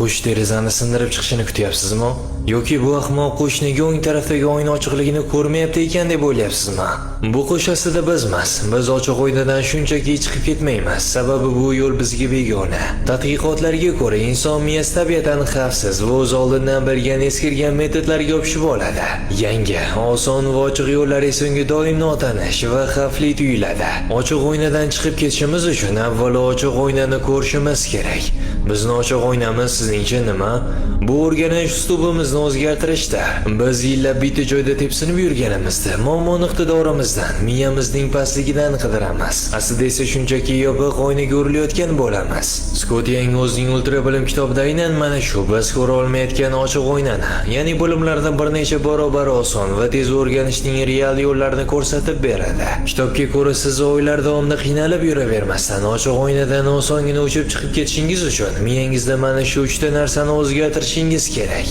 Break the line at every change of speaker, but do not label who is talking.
Qush derazani sindirib chiqishini kutyapsizmi? Yoki bu ahmoq qushning o'ng tarafdagi oyna ochiqligini ko'rmayapti ekan deb o'ylayapsizmi? Bu qush aslida bizmas. Biz ochiq oynadan shunchaki chiqib ketmaymiz. Sababi bu yo'l bizga begona. Tadqiqotlarga ko'ra, inson miyasi tabiatan xavfsiz va o'z oldindan bilgan eskirgan metodlarga yopishib oladi. Yangi, oson va ochiq yo'llar esa unga doim notanish va xavfli tuyuladi. Ochiq oynadan chiqib ketishimiz uchun avvalo ochiq oynani ko'rishimiz kerak. Bizning ochiq oynamiz sizningcha nima? Bu o'rganish uslubimizni o'zgartirishda. Biz yillab bitta joyda tepsinib yurganimizda, muammoni iqtidorimizdan, miyamizning pastligidan qidiramiz. Aslida esa shunchaki yopiq oynaga urilayotgan bo'lamiz. Scott Young o'zining ultra bilim kitobida aynan mana shu biz ko'ra olmayotgan ochiq oynani, ya'ni bo'limlarni bir necha barobar oson va tez o'rganishning real yo'llarini ko'rsatib beradi. Kitobga ko'ra siz oylar davomida qiynalib yuravermasdan ochiq oynadan osongina uchib chiqib ketishingiz uchun miyangizda mana shu 3 ta narsani o'zgartirishingiz kerak.